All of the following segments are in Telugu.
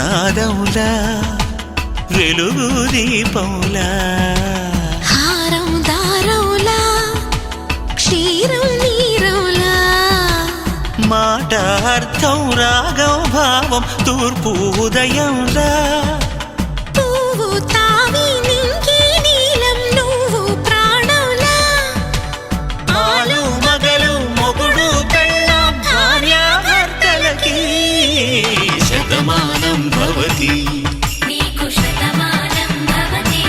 నాదములా వెలుగు దీపములా హారం దారములా క్షీరం నీరములా మాట అర్థం రాగం భావం తూర్పు ఉదయంలా పువ్వు తావి నింగి నీలం నువ్వు ప్రాణంలా ఆలు మగలు మొగుడు పెళ్ళాం భార్యాభర్తలకి శతమానం భవతి నీకు శతమానం భవతి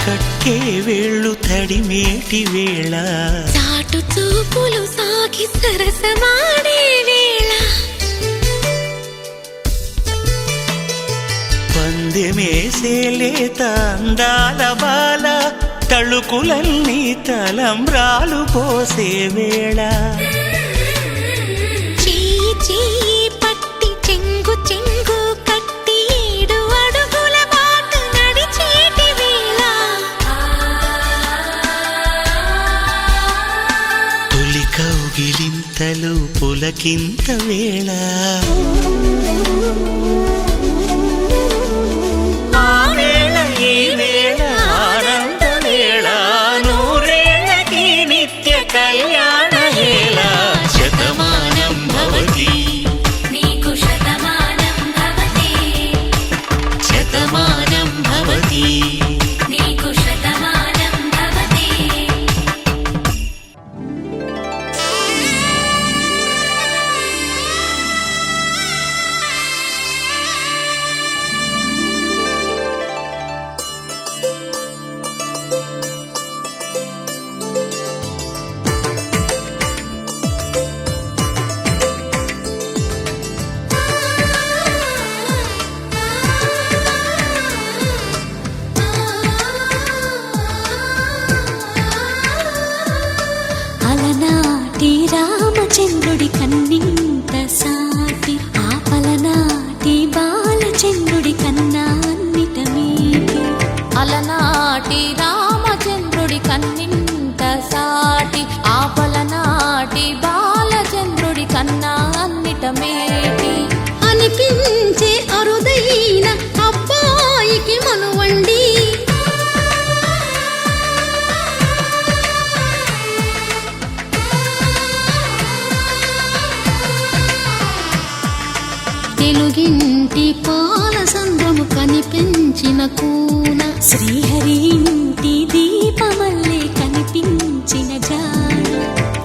కట్టే వేళ్ళు తడిమేటి వేళ చాటు చూపులు సాగి సరసమాడే వేళ పందెమేసేలేత అందాల బాల తళుకులన్నీ తలంబ్రాలు పోసే వేళ చెయ్యి చెయ్యి పట్టి చెంగు చెంగు కట్టి 7 అడుగుల బాట నడిచేటి వేళ తొలి కౌగిలింతలు పులకింత వేళ ఆ వేళ ఈ వేళ ఆనంద వేళ నూరేళ్ళకి నిత్య కళ్యాణ వేళ శతమానం భవతి నీకు శతమానం భవతి శతమానం భవతి నీకు శతమానం భవతి అలనాటి రామచంద్రుడి కన్నింత సాటి ఆపలనాటి బాలచంద్రుడి కన్నా అన్నిట మీటి అలనాటి రామచంద్రుడి కన్నింత సాటి ఆపలనాటి బాలచంద్రుడి కన్నా అన్నిట మేటి అనిపించే అరుదైన అబ్బాయికి మనువండి తెలుగింటి పాల సంద్రము కనిపించిన కూన శ్రీహరి ఇంటి దీపమల్లే కనిపించిన జాన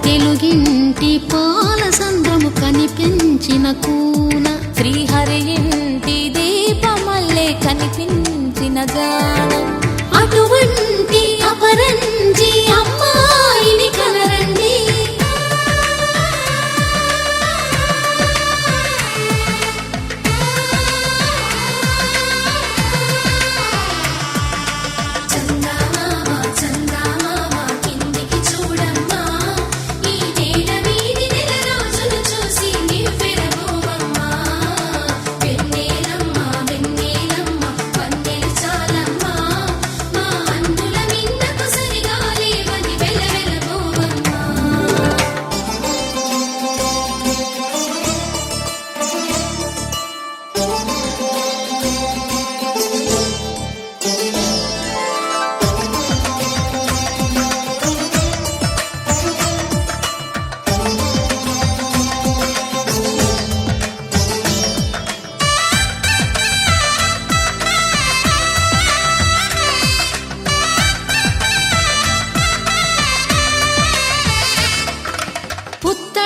తెలుగింటి పాల సంద్రము కనిపించిన కూన శ్రీహరి ఇంటి దీపమల్లే కనిపించిన జాన అటువంటి అపరంజి అమ్మాయిని కనరండి చాలమ్మా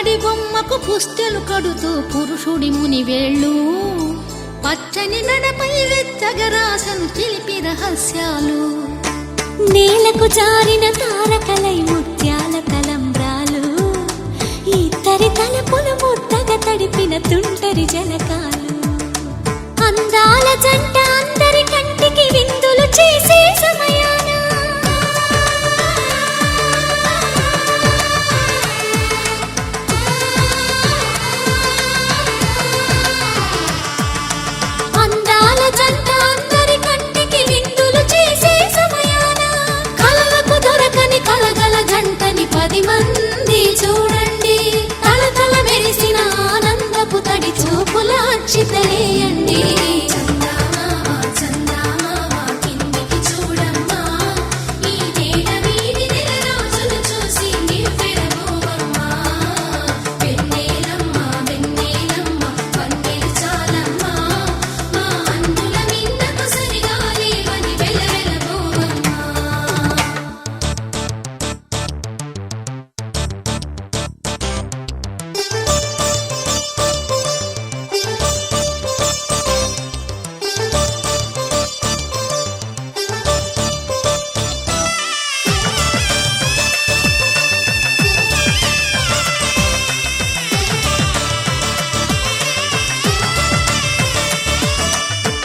పుత్తడి బొమ్మకు పుస్తెలు కడుతూ పురుషుడి ముని వేళ్ళు పచ్చని నడపై వెచ్చగరాసను చిలిపి రహస్యాలు నేలకు జారిన తారకలై ముత్యాల తలంబ్రాలు ఇద్దరి తలపులు ముద్దగా తడిపిన తుంటరి జలకాలు అందాల జంట అందరి కంటికి విందులు చేసే సమయాన అందాల జంట అందరి కంటికి విందులు చేసే సమయాన కలలకు దొరకని కలగల జంటని 10 మంది చూడండి తలతల మెరిసిన ఆనందపు తడి చూపుల అచ్చితలేయండి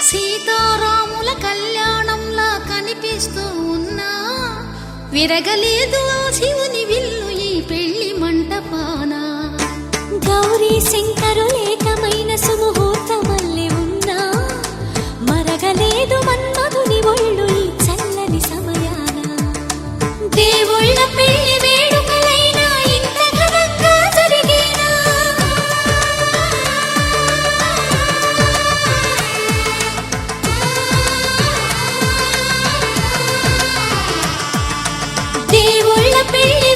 సీతారాముల కళ్యాణంలా కనిపిస్తూ ఉన్నా విరగలేదు ఆ శివుని విల్లు ఈ పెళ్లి మంటపాన గౌరీ శంకరులేకమైన సుముహూర్తమల్లె ఉన్నా మరగలేదు మన్మధుని ఒళ్ళు ఈ చల్లని సమయాన దేవుళ్ళ పెళ్లి వేడుకలైనా ఇంత ఘనంగా జరిగేనా దేవుళ్ళ పెళ్లి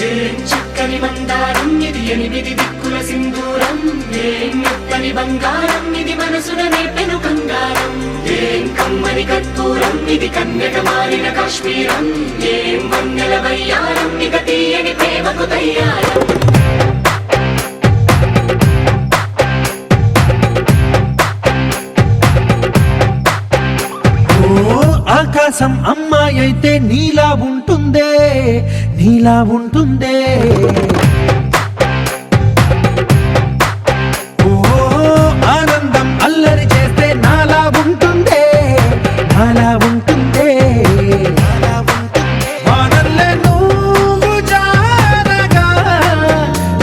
ఏం చక్కని మందారం ఇది ఎనిమిది దిక్కుల సింధూరం ఏం మెత్తని బంగారం ఇది మనసున నేపెను కంగారం ఏం కమ్మని కర్పూరం ఇది కన్యక మారిన కాశ్మీరం ఏం వన్నెల వయ్యారం ఇక తీయని ప్రేమకు తయ్యారం ఆకాశం అమ్మాయి అయితే నీలా ఉంటుందే నీలా ఉంటుందే ఓ ఆనందం అల్లరి చేస్తే నాలా ఉంటుందే నాలా ఉంటుందే వానల్లే నువ్వు జారగా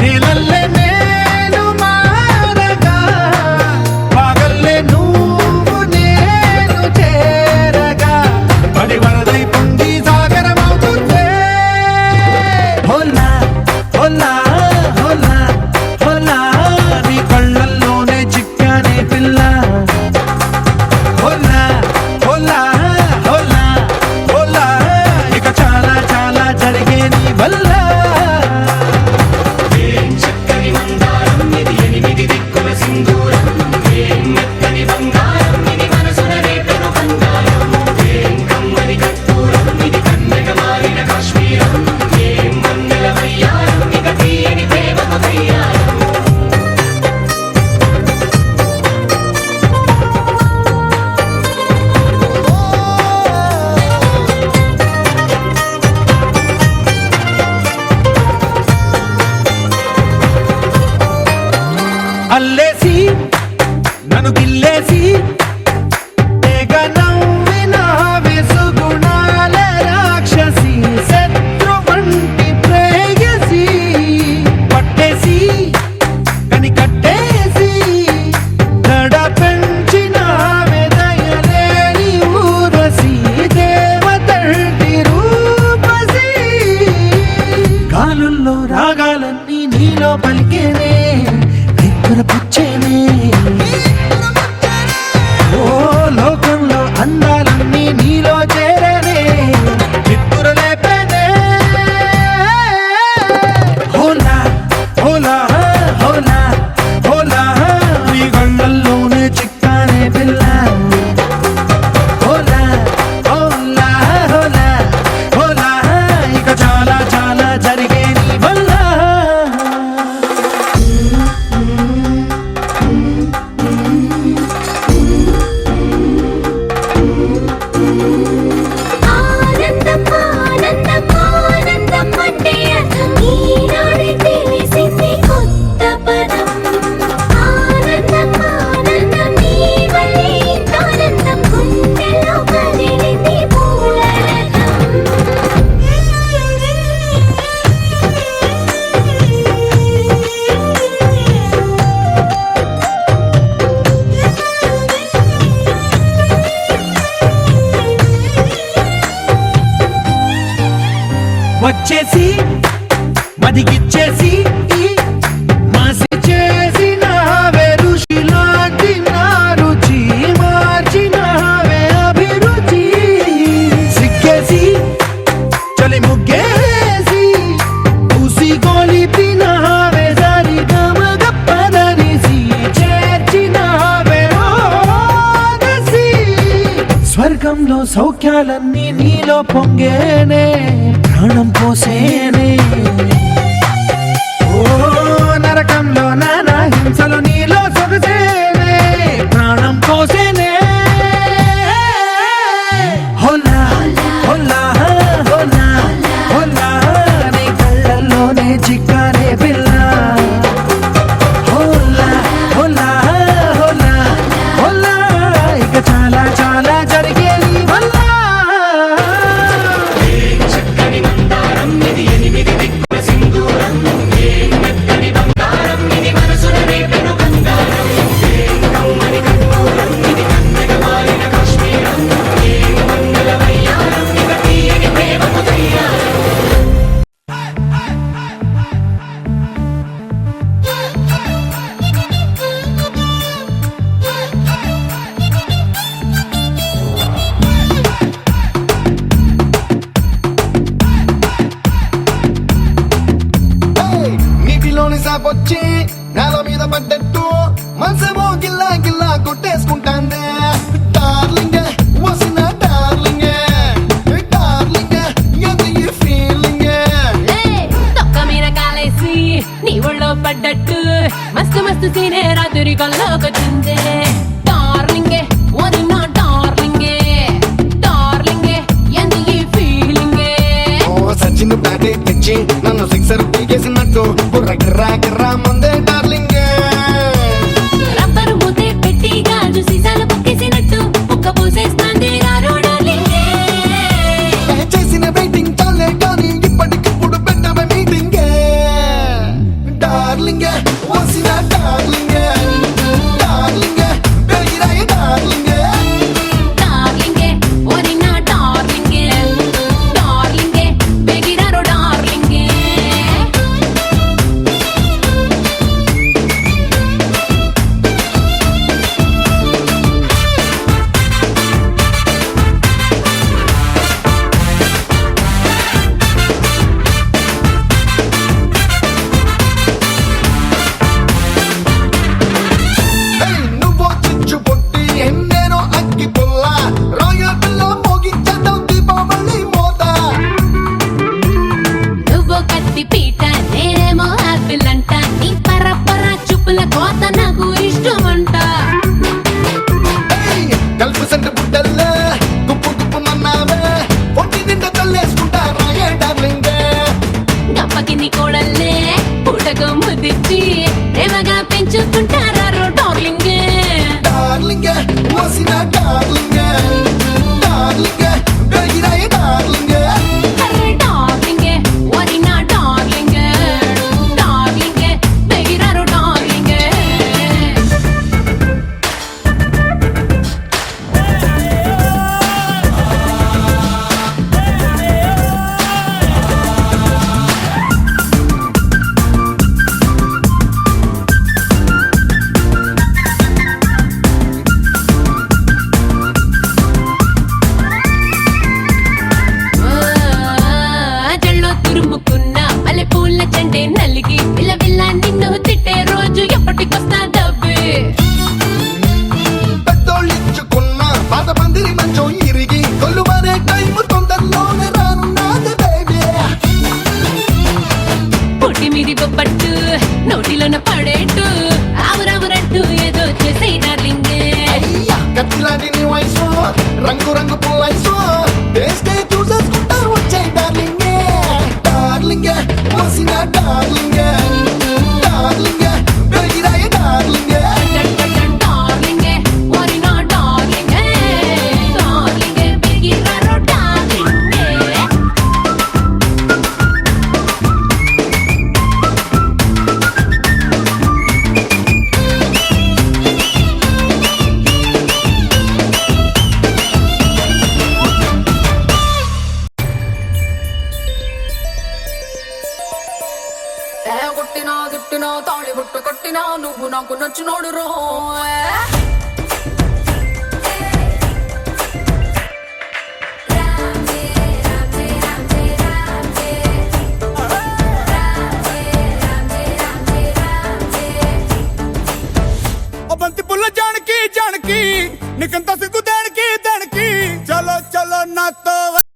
నీలల్లే నేను మారగా పగల్లే నువ్వు నేను చేరగా పడి వరదై పొంగి సాగరమవుతుందే హోలా హోలా హోలా హోలా నీ కళ్ళల్లోనే చిక్కానే పిల్ల హోలా హోలా హోలా హోలా ఇక చాలా చాలా జరిగే నీ వల్ల ఏం చక్కని మందారం ఇది ఎనిమిది దిక్కుల సింధూరం ఏం మెత్తని బంగారం ఇది మనసున రేపెను కంగారం ఏం కమ్మని కర్పూరం ఇది కన్యక మారిన కాశ్మీరం ఏం వన్నెల వయ్యారం ఇక తీయని ప్రేమకు తయ్యారం అల్లేసి నన్ను గిల్లేసి తెగ నవ్విన విసుగుణాల రాక్షసి శత్రు వంటి ప్రేయసి పట్టేసి కని కట్టేసి దడ పెంచిన దయలేని ఊరసి దేవతంటి రూపసి గాలుల్లో రాగాలన్నీ నీలో పలికేనే పుచ్చేనే ఓ లోకంలో అందాలన్నీ నీలో చేరనే చిత్తుర లేపేనే హోలా హోలా హోలా హోలా నీ గళ్ళల్లోనే చిక్కానే పిల్ల హోలా హోలా హోలా హోలా ఇక చాలా చాలా జరిగే నీ వల్ల ఆనందం ఆనందం ఆనందం అంటే అర్థం ఈనాడే తెలిసింది కొత్త పదం ఆనందం ఆనందం నీ వల్లే ఆనందం గుండెలో కదిలింది పూల వచ్చేసి మదిగిచ్చేసి మాసి చేసినావే ఋషిలాంటి నా రుచి మార్చినావే అభిరుచి సిగ్గేసి చలి ముగ్గేసి పూసి గోలిపినావే సరి గమగప్పదనిసి చేర్చినావే ఓదసి స్వర్గంలో సౌఖ్యాలన్నీ నీలో పొంగేనే ప్రాణం పోసేనే ఓ నరకంలో నానా హింసలు నీలో సొగసేనే ప్రాణం పోసేనే హోలా హోలా హోలా హోలా నీ కళ్ళల్లోనే చిక్కానే పిల్ల హోలా హోలా హోలా హోలా ఇక చాలా చాలా జరిగే నీ వల్ల చక్కని మందారం ఇది ఎనిమిది దిక్కుల వచ్చి నేల మీద పడ్డట్టు మనసేమో గిల్లా గిల్లా కొట్టేసుకుంటాందే డార్లింగ్ వసిన డార్లింగ్ డార్లింగ్ అది ఈ ఫీలింగ్ తొక్క మీద కాలేసి నీ ఒళ్ళో పడ్డట్టు మస్తు మస్తు సీనే రాత్రి కల్లోకొచ్చిందే డార్లింగే ఓరి నా డార్లింగే డార్లింగే ఎందు ఈ ఫీలింగే ఓ సచిన్ బ్యాటే తెచ్చి నన్ను సిక్సర్ పీకేసినట్టు బుర్ర గిర్రా గిర్రా ముందే డార్లింగ్ రబ్బరు మూతే పెట్టి గాజు సీసాలు పొక్కేసినట్టు ముక్క పూసేస్తాంది రారో డార్లింగే చేసిన వెయిటింగ్ చాలే కానీ ఇప్పటికిప్పుడు పెట్టమే మీటింగ్ డార్లింగ్ వసిన డార్లింగ్ డార్లింగ్ బెగిరాయి డార్లింగ్ డార్లింగే ఓరి నా డార్లింగే డార్లింగే బెగిరారో డార్లింగే నువ్వు చిచ్చు పొట్టి ఎన్నేనో అక్కి పుల్ల రాయల్ పిల్ల మోగించేద్దాం దీపావళి మోత నువ్వు కత్తి పీట నేనేమో ఆపిల్ అంట నీ పరపర చూపుల కోత నాకు ఇష్టమంట గల్ఫ్ సెంటర్ బుడ్డల్లే గుప్పు గుప్పు మన్నావే పొట్టి నిండా తల్లేసుకుంటా రాయే డార్లింగ్ గప్పకి నీ కోడల్లే పూటకు ముదిచ్చి ప్రేమగా పెంచుకుంటారా డార్లింగ్ డార్లింగ్ వసిన డార్లింగ్ డార్లింగ్ బెగిరాయి డార్లింగ్ అరే డార్లింగ్ ఓరి నా డార్లింగ్ డార్లింగ్ బెగిరారో డార్లింగ్ జల్లో తురుముకున్న మల్లె పూల చెండే నలిగి పిల్ల పిల్ల నిన్ను తిట్టే రోజు ఎప్పటికొస్తా డబ్బే పెద్దోళ్ళిచ్చుకున్న పాత పందిరి మంచం ఇరిగి కొల్లుమనే టైం తొందరలోనే రానున్నది బేబీ పొట్టి మీది బొబ్బట్టు నోటిలోన పడేట్టు ఆవురావురంటూ ఏదో చేసే డార్లింగ్ అయ్యా కత్తిలాంటి నీ వయసు రంగు రంగు పుల్లైసు టేస్టే చూసేసుకుంటా వచ్చే డార్లింగ్ డార్లింగ్ వసిన డార్లింగ్ డార్లింగ్ బెగిరాయి డార్లింగ్ డార్లింగ్ ఓరి నా డార్లింగ్ డార్లింగ్ బెగిరారో డార్లింగ్ కొట్టినా తిట్టినా తాళి బుట్టు కొట్టినా నువ్వు నాకు నచ్చినోడు రో బంతి పుల్ల జానకి జానకి నీకంతా సిగ్గు